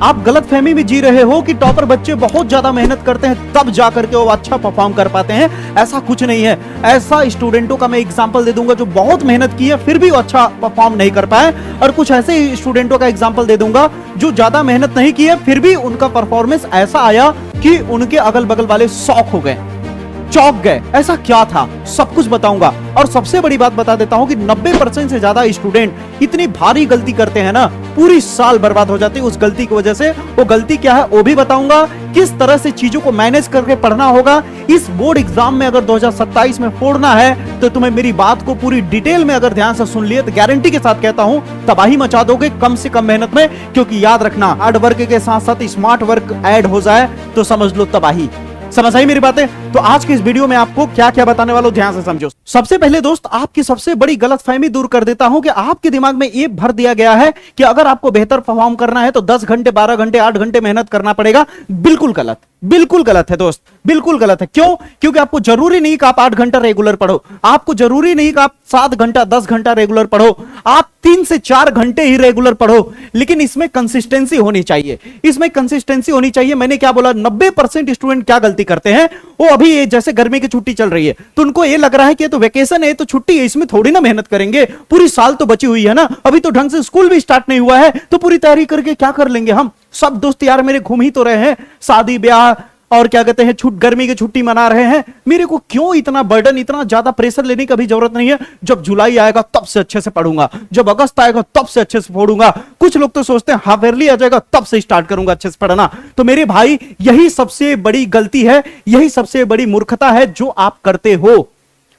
आप गलतफहमी में जी रहे हो कि टॉपर बच्चे बहुत ज्यादा मेहनत करते हैं तब जाकर के वो अच्छा परफॉर्म कर पाते हैं। ऐसा कुछ नहीं है। ऐसा स्टूडेंटों का मैं एग्जांपल दे दूंगा जो बहुत मेहनत की है फिर भी वो अच्छा परफॉर्म नहीं कर पाए, और कुछ ऐसे स्टूडेंटों का एग्जांपल दे दूंगा जो ज्यादा मेहनत नहीं की है फिर भी उनका परफॉर्मेंस ऐसा आया कि उनके अगल बगल वाले शॉक हो गए, चौंक गए। ऐसा क्या था सब कुछ बताऊंगा। और सबसे बड़ी बात बता देता हूं कि 90% से ज्यादा स्टूडेंट इतनी भारी गलती करते हैं ना, पूरी साल बर्बाद हो जाती है उस गलती की वजह से। वो गलती क्या है वो भी बताऊंगा, किस तरह से चीजों को मैनेज करके पढ़ना होगा। इस बोर्ड एग्जाम में अगर 2027 में फोड़ना है तो तुम्हें मेरी बात को पूरी डिटेल में अगर ध्यान से सुन लिए तो गारंटी के साथ कहता हूं तबाही मचा दोगे कम से कम मेहनत में। क्योंकि याद रखना, हार्ड वर्क के साथ साथ स्मार्ट वर्क ऐड हो जाए तो समझ लो तबाही। समझ आई मेरी बातें? तो आज के इस वीडियो में आपको क्या क्या बताने वाला हूं, ध्यान से समझो। सबसे पहले दोस्त, आपकी सबसे बड़ी गलतफहमी दूर कर देता हूं कि आपके दिमाग में ये भर दिया गया है कि अगर आपको बेहतर परफॉर्म करना है तो 10 घंटे 12 घंटे 8 घंटे मेहनत करना पड़ेगा। बिल्कुल गलत, बिल्कुल गलत है दोस्त, बिल्कुल गलत है। क्यों? क्योंकि आपको जरूरी नहीं कि आप 8 घंटा रेगुलर पढ़ो, आपको जरूरी नहीं कि आप 7 घंटा 10 घंटा रेगुलर पढ़ो, आप 3 से 4 घंटे ही रेगुलर पढ़ो, लेकिन इसमें कंसिस्टेंसी होनी चाहिए। इसमें कंसिस्टेंसी होनी चाहिए। मैंने क्या बोला, 90% स्टूडेंट क्या गलती करते हैं, वो अभी जैसे गर्मी की छुट्टी चल रही है तो उनको ये लग रहा है कि ये तो वेकेशन है तो छुट्टी है, इसमें थोड़ी ना मेहनत करेंगे, पूरी साल तो बची हुई है ना, अभी तो ढंग से स्कूल भी स्टार्ट नहीं हुआ है तो पूरी तैयारी करके क्या कर लेंगे हम। सब दोस्त यार मेरे घूम ही तो रहे हैं, शादी ब्याह और क्या कहते हैं गर्मी की छुट्टी मना रहे हैं। मेरे को क्यों इतना बर्डन, इतना ज्यादा प्रेशर लेने की अभी जरूरत नहीं है। जब जुलाई आएगा तब से अच्छे से पढ़ूंगा, जब अगस्त आएगा तब से अच्छे से पढ़ूंगा। कुछ लोग तो सोचते हैं हाफ ईयरली आ जाएगा तब से स्टार्ट करूंगा अच्छे से पढ़ना। तो मेरे भाई यही सबसे बड़ी गलती है, यही सबसे बड़ी मूर्खता है जो आप करते हो।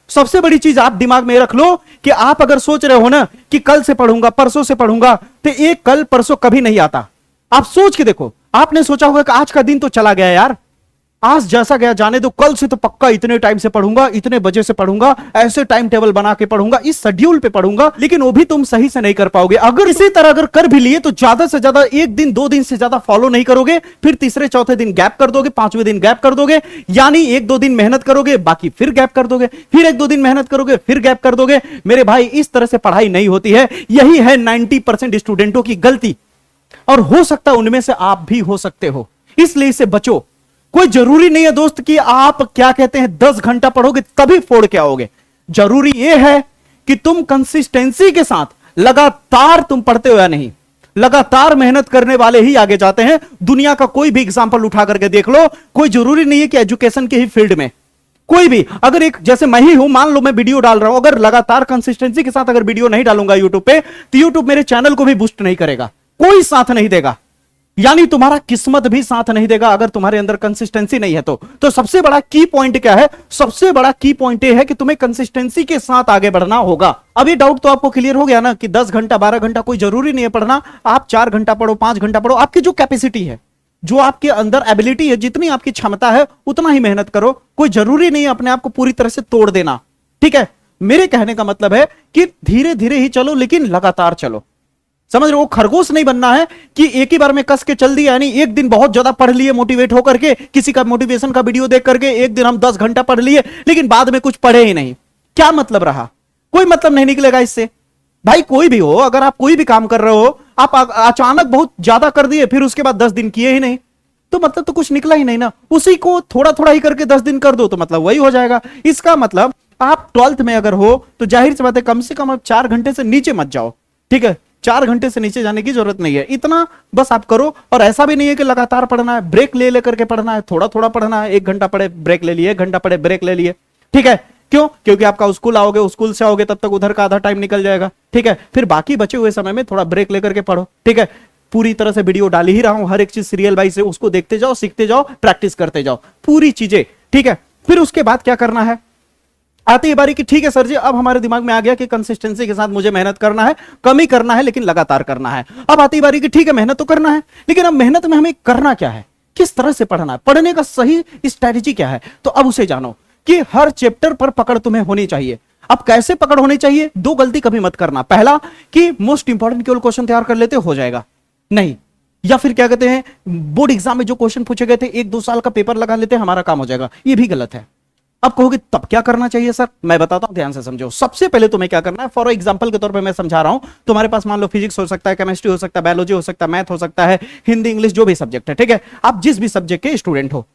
सबसे बड़ी चीज आप दिमाग में रख लो कि आप अगर सोच रहे हो ना कि कल से पढ़ूंगा परसों से पढ़ूंगा, तो एक कल परसों कभी नहीं आता। आप सोच के देखो, आपने सोचा होगा कि आज का दिन तो चला गया यार, आज जैसा गया जाने दो, कल से तो पक्का इतने टाइम से पढ़ूंगा, इतने बजे से पढ़ूंगा, ऐसे टाइम टेबल बना के पढ़ूंगा, इस शेड्यूल पे पढ़ूंगा। लेकिन वो भी तुम सही से नहीं कर पाओगे। अगर इसी तरह अगर कर भी लिए तो ज्यादा से ज्यादा 1 दिन 2 दिन से ज्यादा फॉलो नहीं करोगे, फिर तीसरे चौथे दिन गैप कर दोगे, 5वें दिन गैप कर दोगे। यानी 1-2 दिन मेहनत करोगे, बाकी फिर गैप कर दोगे, फिर 1-2 दिन मेहनत करोगे, फिर गैप कर दोगे। मेरे भाई इस तरह से पढ़ाई नहीं होती है। यही है 90% स्टूडेंटों की गलती, और हो सकता है उनमें से आप भी हो सकते हो, इसलिए इससे बचो। कोई जरूरी नहीं है दोस्त कि आप क्या कहते हैं 10 घंटा पढ़ोगे तभी फोड़ के आओगे। जरूरी यह है कि तुम कंसिस्टेंसी के साथ लगातार तुम पढ़ते हो या नहीं। लगातार मेहनत करने वाले ही आगे जाते हैं। दुनिया का कोई भी एग्जांपल उठा करके देख लो, कोई जरूरी नहीं है कि एजुकेशन के ही फील्ड में कोई भी, अगर एक जैसे मैं ही हूं, मान लो मैं वीडियो डाल रहा हूं, अगर लगातार कंसिस्टेंसी के साथ अगर वीडियो नहीं डालूंगा यूट्यूब पे तो यूट्यूब मेरे चैनल को भी बूस्ट नहीं करेगा, कोई साथ नहीं देगा। यानी तुम्हारा किस्मत भी साथ नहीं देगा अगर तुम्हारे अंदर कंसिस्टेंसी नहीं है तो सबसे बड़ा की पॉइंट क्या है? सबसे बड़ा की पॉइंट यह है कि तुम्हें कंसिस्टेंसी के साथ आगे बढ़ना होगा। अब ये डाउट तो आपको क्लियर हो गया ना कि 10 घंटा 12 घंटा कोई जरूरी नहीं है पढ़ना। आप 4 घंटा पढ़ो, 5 घंटा पढ़ो, आपकी जो कैपेसिटी है, जो आपके अंदर एबिलिटी है, जितनी आपकी क्षमता है उतना ही मेहनत करो। कोई जरूरी नहीं है अपने आप को पूरी तरह से तोड़ देना, ठीक है? मेरे कहने का मतलब है कि धीरे धीरे ही चलो लेकिन लगातार चलो। समझ रहे हो? खरगोश नहीं बनना है कि एक ही बार में कस के चल दिया, यानी एक दिन बहुत ज्यादा पढ़ लिए मोटिवेट होकर के, किसी का मोटिवेशन का वीडियो देख करके एक दिन हम 10 घंटा पढ़ लिए लेकिन बाद में कुछ पढ़े ही नहीं। क्या मतलब रहा? कोई मतलब नहीं निकलेगा इससे। भाई कोई भी हो, अगर आप कोई भी काम कर रहे हो, आप अचानक बहुत ज्यादा कर दिए फिर उसके बाद 10 दिन किए ही नहीं, तो मतलब तो कुछ निकला ही नहीं ना। उसी को थोड़ा थोड़ा ही करके 10 दिन कर दो तो मतलब वही हो जाएगा। इसका मतलब आप 12th में अगर हो तो जाहिर सी बात है कम से कम आप 4 घंटे से नीचे मत जाओ, ठीक है? 4 घंटे से नीचे जाने की जरूरत नहीं है, इतना बस आप करो। और ऐसा भी नहीं है कि लगातार पढ़ना है, ब्रेक ले लेकर के पढ़ना है, थोड़ा थोड़ा पढ़ना है। 1 घंटा पढ़े ब्रेक ले लिए, 1 घंटा पढ़े ब्रेक ले लिए, ठीक है? क्यों? क्योंकि आपका स्कूल आओगे, स्कूल से आओगे तब तक उधर का आधा टाइम निकल जाएगा, ठीक है? फिर बाकी बचे हुए समय में थोड़ा ब्रेक लेकर के पढ़ो, ठीक है? पूरी तरह से वीडियो डाल ही रहा हूं, हर एक चीज सीरियल वाइज से उसको देखते जाओ, सीखते जाओ, प्रैक्टिस करते जाओ, पूरी चीजें, ठीक है? फिर उसके बाद क्या करना है? आती है बारी कि ठीक है सर जी, अब हमारे दिमाग में आ गया कि कंसिस्टेंसी के साथ मुझे मेहनत करना है, कम ही करना है लेकिन लगातार करना है। अब आती है बारी कि ठीक है मेहनत तो करना है, लेकिन अब मेहनत में हमें करना क्या है, किस तरह से पढ़ना है, पढ़ने का सही स्ट्रैटेजी क्या है, तो अब उसे जानो कि हर चैप्टर पर पकड़ तुम्हें होनी चाहिए। अब कैसे पकड़ होनी चाहिए? 2 गलती कभी मत करना। पहला कि मोस्ट इंपॉर्टेंट केवल क्वेश्चन तैयार कर लेते हो जाएगा, नहीं। या फिर क्या कहते हैं बोर्ड एग्जाम में जो क्वेश्चन पूछे गए थे 1-2 साल का पेपर लगा लेते हमारा काम हो जाएगा, ये भी गलत है। अब कहोगे तब क्या करना चाहिए सर, मैं बताता हूं, ध्यान से समझो। सबसे पहले तुम्हें क्या करना है, फॉर एग्जांपल के तौर पे मैं समझा रहा हूं, तुम्हारे पास मान लो फिजिक्स हो सकता है, केमिस्ट्री हो सकता है, बायोलॉजी हो सकता है, मैथ हो सकता है, हिंदी इंग्लिश जो भी सब्जेक्ट है, ठीक है, आप जिस भी सब्जेक्ट के स्टूडेंट हो,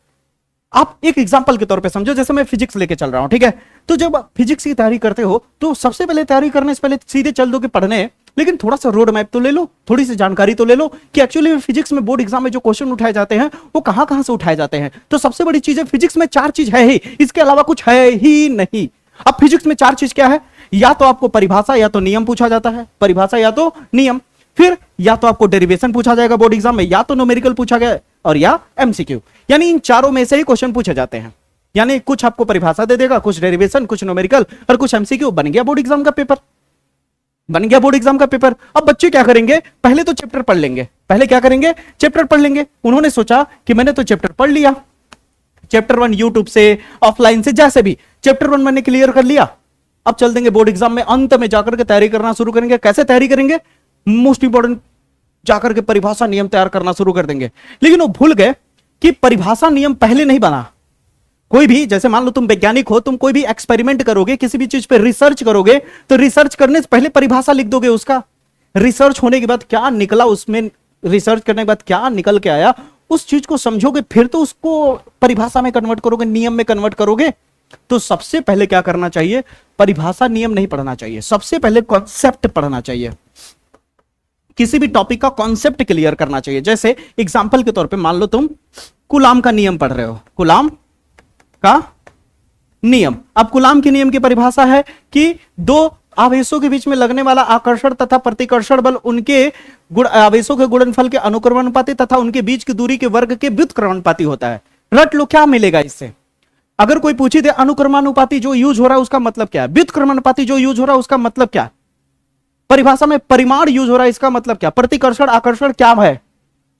आप एक एग्जांपल के तौर पे समझो, जैसे मैं फिजिक्स लेके चल रहा हूं, ठीक है, तो जब फिजिक्स की तैयारी करते हो तो सबसे पहले तैयारी करने से पहले सीधे चल दो कि पढ़ने, लेकिन थोड़ा सा रोड मैप तो ले लो, थोड़ी सी जानकारी तो ले लो कि एक्चुअली फिजिक्स में बोर्ड एग्जाम में जो क्वेश्चन उठाए जाते हैं वो कहां कहां से उठाए जाते हैं। तो सबसे बड़ी चीज है, फिजिक्स में 4 चीज है ही, इसके अलावा कुछ है ही नहीं। अब फिजिक्स में 4 चीज क्या है, या तो आपको परिभाषा या तो नियम पूछा जाता है, परिभाषा या तो नियम, फिर या तो आपको डेरिवेशन पूछा जाएगा बोर्ड एग्जाम में, या तो न्यूमेरिकल पूछा गया, और या एमसीक्यू, यानी इन चारों में से ही क्वेश्चन पूछे जाते हैं। यानी कुछ आपको परिभाषा दे देगा, कुछ डेरिवेशन, कुछ न्यूमेरिकल और कुछ एमसीक्यू, बन गया बोर्ड एग्जाम का पेपर, बन गया बोर्ड एग्जाम का पेपर। अब बच्चे क्या करेंगे, पहले तो चैप्टर पढ़ लेंगे, पहले क्या करेंगे, चैप्टर पढ़ लेंगे। उन्होंने सोचा कि मैंने तो चैप्टर पढ़ लिया, चैप्टर 1 यूट्यूब से, ऑफलाइन से, जैसे भी चैप्टर 1 मैंने क्लियर कर लिया, अब चल देंगे बोर्ड एग्जाम में, अंत में जाकर के तैयारी करना शुरू करेंगे। कैसे तैयारी करेंगे, मोस्ट इंपॉर्टेंट, जाकर के परिभाषा नियम तैयार करना शुरू कर देंगे। लेकिन वो भूल गए कि परिभाषा नियम पहले नहीं बना। कोई भी, जैसे मान लो तुम वैज्ञानिक हो, तुम कोई भी एक्सपेरिमेंट करोगे, किसी भी चीज पे रिसर्च करोगे, तो रिसर्च करने से पहले परिभाषा लिख दोगे उसका, रिसर्च होने के बाद क्या निकला, उसमें रिसर्च करने के बाद क्या निकल के आया, उस चीज को समझोगे, फिर तो उसको परिभाषा में कन्वर्ट करोगे, नियम में कन्वर्ट करोगे। तो सबसे पहले क्या करना चाहिए, परिभाषा नियम नहीं पढ़ना चाहिए, सबसे पहले कॉन्सेप्ट पढ़ना चाहिए, किसी भी टॉपिक का कॉन्सेप्ट क्लियर करना चाहिए। जैसे एग्जांपल के तौर पे मान लो तुम कूलाम का नियम पढ़ रहे हो, कूलाम का नियम। अब कूलाम के नियम की परिभाषा है कि दो आवेशों के बीच में लगने वाला आकर्षण तथा प्रतिकर्षण बल उनके आवेशों के गुणनफल के अनुक्रमानुपाती तथा उनके बीच की दूरी के वर्ग के व्युत्क्रमानुपाती होता है। रट लो, क्या मिलेगा इससे। अगर कोई पूछी दे अनुक्रमानुपाती जो यूज हो रहा है उसका मतलब क्या है, व्युत्क्रमानुपाती जो यूज हो रहा है उसका मतलब क्या, परिभाषा में परिमाण यूज हो रहा है इसका मतलब क्या, प्रतिकर्षण आकर्षण क्या है,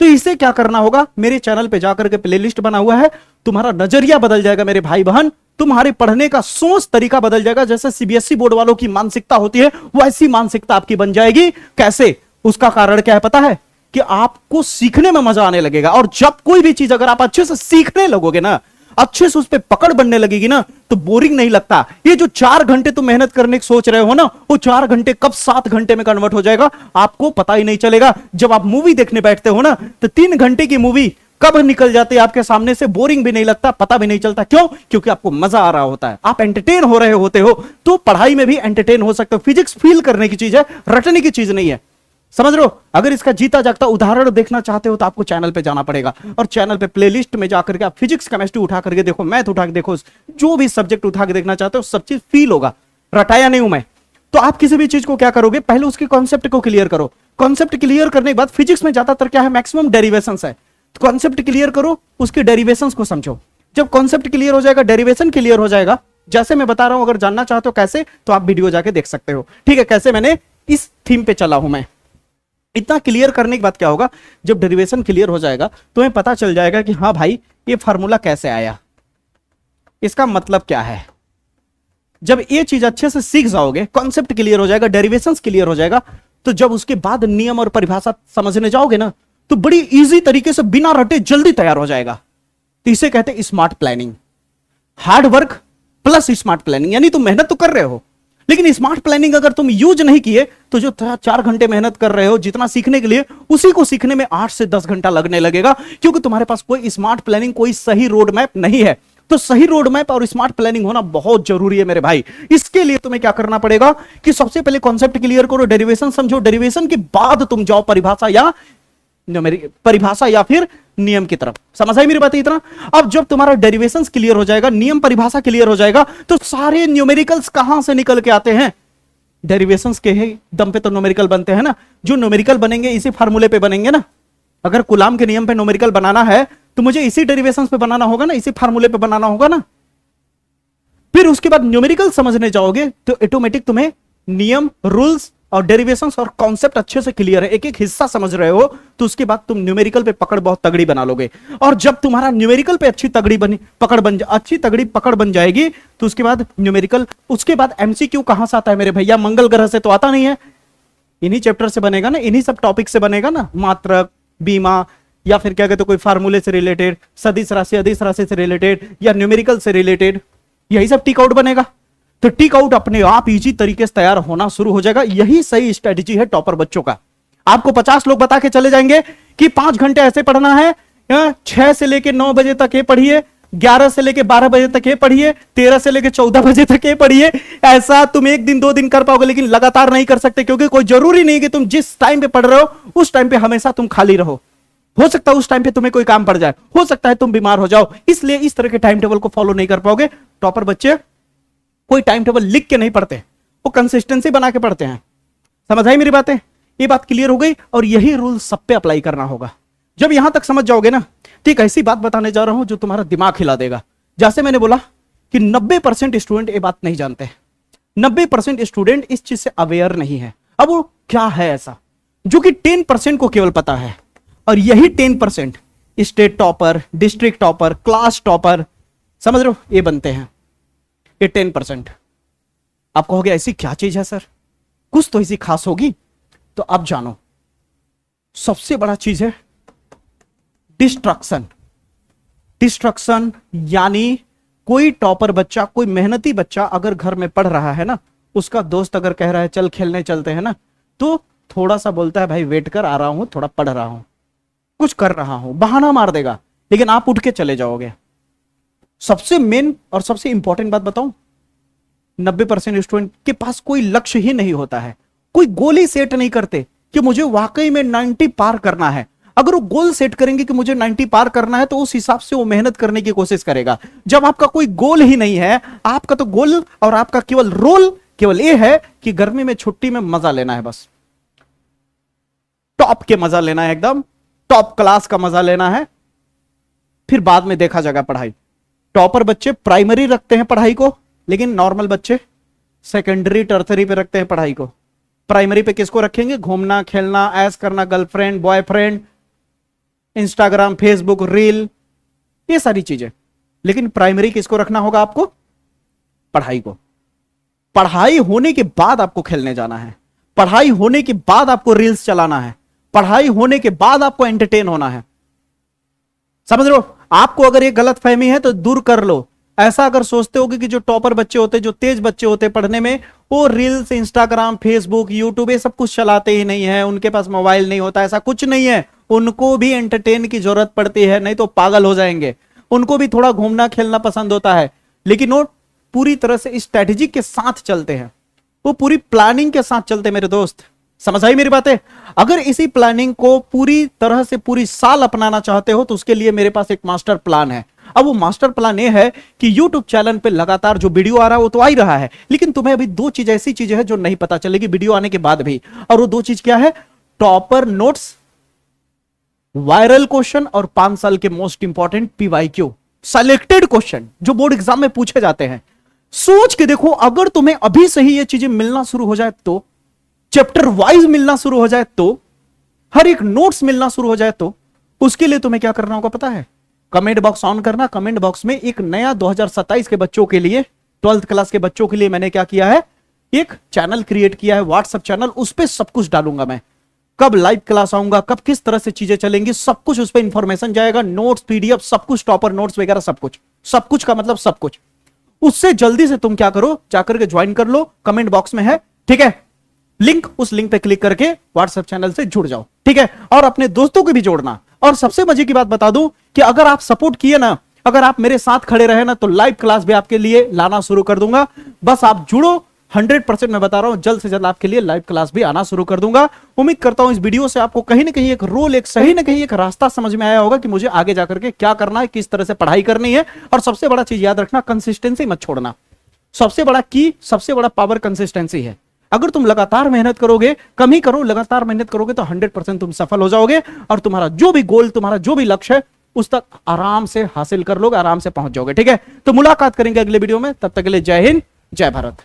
तो इसे क्या करना होगा, मेरे चैनल पे जाकर के प्लेलिस्ट बना हुआ है, तुम्हारा नजरिया बदल जाएगा मेरे भाई बहन, तुम्हारे पढ़ने का सोच तरीका बदल जाएगा। जैसे सीबीएसई बोर्ड वालों की मानसिकता होती है वैसी मानसिकता आपकी बन जाएगी। कैसे, उसका कारण क्या है पता है, कि आपको सीखने में मजा आने लगेगा। और जब कोई भी चीज अगर आप अच्छे से सीखने लगोगे ना, अच्छे से उस पर पकड़ बनने लगेगी ना, तो बोरिंग नहीं लगता। ये जो 4 घंटे तुम मेहनत करने की सोच रहे हो ना, वो 4 घंटे कब 7 घंटे में कन्वर्ट हो जाएगा आपको पता ही नहीं चलेगा। जब आप मूवी देखने बैठते हो ना, तो 3 घंटे की मूवी कब निकल जाती है आपके सामने से, बोरिंग भी नहीं लगता, पता भी नहीं चलता। क्यों, क्योंकि आपको मजा आ रहा होता है, आप एंटरटेन हो रहे होते हो। तो पढ़ाई में भी एंटरटेन हो सकते हो। फिजिक्स फील करने की चीज है, रटने की चीज नहीं है, समझ रहे हो। अगर इसका जीता जागता उदाहरण देखना चाहते हो तो आपको चैनल पे जाना पड़ेगा, और चैनल पे प्लेलिस्ट में जाकर के आप फिजिक्स केमिस्ट्री उठा करके देखो, मैथ उठा के देखो, जो भी सब्जेक्ट उठा के देखना चाहते हो सब चीज फील होगा। रटाया नहीं हूं मैं। तो आप किसी भी चीज को क्या करोगे, पहले उसके कॉन्सेप्ट को क्लियर करो। कॉन्सेप्ट क्लियर करने के बाद, फिजिक्स में ज्यादातर क्या है, मैक्सिमम डेरिवेशंस है, तो कॉन्सेप्ट क्लियर करो, उसके डेरिवेशंस को समझो। जब कॉन्सेप्ट क्लियर हो जाएगा, डेरिवेशन क्लियर हो जाएगा, जैसे मैं बता रहा हूं, अगर जानना चाहते हो कैसे, तो आप वीडियो जाके देख सकते हो, ठीक है। कैसे, मैंने इस थीम पे चला हूं मैं। इतना क्लियर करने के बाद क्या होगा, जब डेरिवेशन क्लियर हो जाएगा तुम्हें पता चल जाएगा कि हाँ भाई ये फार्मूला कैसे आया, इसका मतलब क्या है। जब ये चीज अच्छे से सीख जाओगे, कॉन्सेप्ट क्लियर हो जाएगा, डेरिवेशंस क्लियर हो जाएगा, तो जब उसके बाद नियम और परिभाषा समझने जाओगे ना, तो बड़ी इजी तरीके से बिना रटे जल्दी तैयार हो जाएगा। तो इसे कहते हैं smart planning. Hard work plus smart planning, यानी तुम मेहनत तो कर रहे हो, लेकिन स्मार्ट प्लानिंग अगर तुम यूज नहीं किए तो जो 4 घंटे मेहनत कर रहे हो जितना सीखने के लिए, उसी को सीखने में 8 से 10 घंटा लगने लगेगा, क्योंकि तुम्हारे पास कोई स्मार्ट प्लानिंग, कोई सही रोड मैप नहीं है। तो सही रोड मैप और स्मार्ट प्लानिंग होना बहुत जरूरी है मेरे भाई। इसके लिए तुम्हें क्या करना पड़ेगा कि सबसे पहले कॉन्सेप्ट क्लियर करो, डेरिवेशन समझो, डेरिवेशन के बाद तुम जाओ परिभाषा या फिर नियम की तरफ। समझ आई मेरी बात इतना। अब जब तुम्हारा डेरिवेशंस क्लियर हो जाएगा, नियम परिभाषा क्लियर हो जाएगा, तो सारे न्यूमेरिकल्स कहां से निकल के आते हैं, डेरिवेशंस के ही दम पे तो न्यूमेरिकल बनते हैं ना। जो न्यूमेरिकल बनेंगे इसी फार्मूले पे बनेंगे ना। अगर कूलाम के नियम पे न्यूमेरिकल बनाना है तो मुझे इसी डेरिवेशंस पे बनाना होगा ना, इसी फार्मूले पे बनाना होगा ना। फिर उसके बाद न्यूमेरिकल समझने जाओगे तो ऑटोमेटिक तुम्हें नियम, रूल्स और डेरिवेशंस और कॉन्सेप्ट अच्छे से क्लियर है, एक एक हिस्सा समझ रहे हो, तो उसके बाद तुम न्यूमेरिकल पे पकड़ बहुत तगड़ी बना लोगे। और जब तुम्हारा न्यूमेरिकल पे अच्छी तगड़ी पकड़ बन जाएगी, तो उसके बाद न्यूमेरिकल, उसके बाद एमसीक्यू कहां से आता है मेरे भैया, मंगल ग्रह से तो आता नहीं है, इन्हीं चैप्टर से बनेगा ना, इन्हीं सब टॉपिक से बनेगा ना। मात्रक, बीमा, या फिर क्या कहते कोई फार्मूले से रिलेटेड, सदिश राशि, अदिश राशि से रिलेटेड, या न्यूमेरिकल से रिलेटेड, यही सब टिक आउट बनेगा। तो टिक आउट अपने आप इजी तरीके से तैयार होना शुरू हो जाएगा। यही सही स्ट्रेटेजी है टॉपर बच्चों का। आपको 50 लोग बता के चले जाएंगे कि 5 घंटे ऐसे पढ़ना है, 6 से लेके 9 बजे तक ये पढ़िए, 11 से लेके 12 बजे तक ये पढ़िए, 13 से लेके 14 बजे तक ये पढ़िए। ऐसा तुम 1 दिन 2 दिन कर पाओगे, लेकिन लगातार नहीं कर सकते, क्योंकि कोई जरूरी नहीं कि तुम जिस टाइम पे पढ़ रहे हो उस टाइम पे हमेशा तुम खाली रहो। हो सकता है उस टाइम पे तुम्हें कोई काम पड़ जाए, हो सकता है तुम बीमार हो जाओ, इसलिए इस तरह के टाइम टेबल को फॉलो नहीं कर पाओगे। टॉपर बच्चे कोई टाइम टेबल लिख के नहीं पढ़ते, वो कंसिस्टेंसी बना के पढ़ते हैं। समझ आई मेरी बातें? ये बात क्लियर हो गई। और यही रूल सब पे अप्लाई करना होगा। जब यहां तक समझ जाओगे ना, तो एक ऐसी बात बताने जा रहा हूं जो तुम्हारा दिमाग हिला देगा। जैसे मैंने बोला कि 90% स्टूडेंट ये बात नहीं जानते, 90% स्टूडेंट इस चीज से अवेयर नहीं है। अब वो क्या है ऐसा जो कि 10% को केवल पता है, और यही 10% state topper, district topper, class topper, समझ रहे हो, ये बनते हैं। ये 10%। आप कहोगे ऐसी क्या चीज है सर, कुछ तो ऐसी खास होगी। तो अब जानो, सबसे बड़ा चीज है डिस्ट्रक्शन। डिस्ट्रक्शन यानी कोई टॉपर बच्चा, कोई मेहनती बच्चा अगर घर में पढ़ रहा है ना, उसका दोस्त अगर कह रहा है चल खेलने चलते हैं ना, तो थोड़ा सा बोलता है भाई वेट कर, आ रहा हूं, थोड़ा पढ़ रहा हूं, कुछ कर रहा हूं, बहाना मार देगा, लेकिन आप उठ के चले जाओगे। सबसे मेन और सबसे इंपॉर्टेंट बात बताऊं, 90% स्टूडेंट के पास कोई लक्ष्य ही नहीं होता है, कोई गोल ही सेट नहीं करते कि मुझे वाकई में 90 पार करना है। अगर वो गोल सेट करेंगे कि मुझे 90 पार करना है, तो उस हिसाब से वो मेहनत करने की कोशिश करेगा। जब आपका कोई गोल ही नहीं है, आपका तो गोल और आपका केवल रोल केवल ये है कि गर्मी में छुट्टी में मजा लेना है, बस टॉप के मजा लेना है, एकदम टॉप क्लास का मजा लेना है, फिर बाद में देखा जाएगा पढ़ाई। टॉपर बच्चे प्राइमरी रखते हैं पढ़ाई को, लेकिन नॉर्मल बच्चे सेकेंडरी टर्सरी पे रखते हैं पढ़ाई को। प्राइमरी पे किसको रखेंगे? घूमना, खेलना, ऐश करना, girlfriend, boyfriend, Instagram, Facebook, reel, ये सारी चीजें। लेकिन प्राइमरी किसको रखना होगा? आपको पढ़ाई को। पढ़ाई होने के बाद आपको खेलने जाना है, पढ़ाई होने के बाद आपको रील्स चलाना है, पढ़ाई होने के बाद आपको एंटरटेन होना है। समझ लो, आपको अगर ये गलत फहमी है तो दूर कर लो। ऐसा अगर सोचते होगे कि जो टॉपर बच्चे होते, जो तेज बच्चे होते पढ़ने में, वो रील्स, इंस्टाग्राम, फेसबुक, यूट्यूब ये सब कुछ चलाते ही नहीं है, उनके पास मोबाइल नहीं होता, ऐसा कुछ नहीं है। उनको भी एंटरटेन की जरूरत पड़ती है, नहीं तो पागल हो जाएंगे। उनको भी थोड़ा घूमना खेलना पसंद होता है, लेकिन वो पूरी तरह से स्ट्रेटेजी के साथ चलते हैं, वो पूरी प्लानिंग के साथ चलते हैं मेरे दोस्त। समझ आई मेरी बातें? अगर इसी प्लानिंग को पूरी तरह से पूरी साल अपनाना चाहते हो तो उसके लिए मेरे पास एक मास्टर प्लान है। अब वो मास्टर प्लान ये है कि YouTube चैनल पे लगातार जो वीडियो आ रहा है वो तो आ ही रहा है, लेकिन तुम्हें अभी 2 चीज ऐसी चीजें हैं जो नहीं पता चलेगी वीडियो आने के बाद भी। और वो 2 चीज क्या है? टॉपर नोट्स, वायरल क्वेश्चन, और 5 साल के most important PYQ, selected question जो बोर्ड एग्जाम में पूछे जाते हैं। सोच के देखो, अगर तुम्हें अभी से ही ये चीजें मिलना शुरू हो जाए, तो चैप्टर वाइज मिलना शुरू हो जाए, तो हर एक नोट्स मिलना शुरू हो जाए, तो उसके लिए तुम्हें क्या करना होगा पता है? कमेंट बॉक्स ऑन करना। कमेंट बॉक्स में एक नया 2027 के बच्चों के लिए, 12th क्लास के बच्चों के लिए मैंने क्या किया है? एक चैनल क्रिएट किया है, व्हाट्सएप चैनल। उस पर सब कुछ डालूंगा मैं, कब लाइव क्लास आऊंगा, कब किस तरह से चीजें चलेंगी, सब कुछ उस पर इंफॉर्मेशन जाएगा, नोट्स, PDF, सब कुछ, टॉपर नोट्स वगैरह सब कुछ। सब कुछ का मतलब सब कुछ। उससे जल्दी से तुम क्या करो, जाकर के ज्वाइन कर लो, कमेंट बॉक्स में है, ठीक है लिंक। उस लिंक पे क्लिक करके व्हाट्सएप चैनल से जुड़ जाओ, ठीक है। और अपने दोस्तों को भी जोड़ना। और सबसे मजे की बात बता दूं कि अगर आप सपोर्ट किए ना, अगर आप मेरे साथ खड़े रहे ना, तो लाइव क्लास भी आपके लिए लाना शुरू कर दूंगा। बस आप जुड़ो, 100% मैं बता रहा हूं, जल्द से जल्द आपके लिए लाइव क्लास भी आना शुरू कर दूंगा। उम्मीद करता हूं इस वीडियो से आपको कहीं ना कहीं एक रोल, एक सही ना कहीं एक रास्ता समझ में आया होगा कि मुझे आगे जाकर के क्या करना है, किस तरह से पढ़ाई करनी है। और सबसे बड़ा चीज याद रखना, कंसिस्टेंसी मत छोड़ना। सबसे बड़ा की, सबसे बड़ा पावर कंसिस्टेंसी है। अगर तुम लगातार मेहनत करोगे, कम ही करो, लगातार मेहनत करोगे तो 100% तुम सफल हो जाओगे, और तुम्हारा जो भी गोल, तुम्हारा जो भी लक्ष्य है, उस तक आराम से हासिल कर लोगे, आराम से पहुंच जाओगे, ठीक है। तो मुलाकात करेंगे अगले वीडियो में, तब तक के लिए जय हिंद, जय भारत।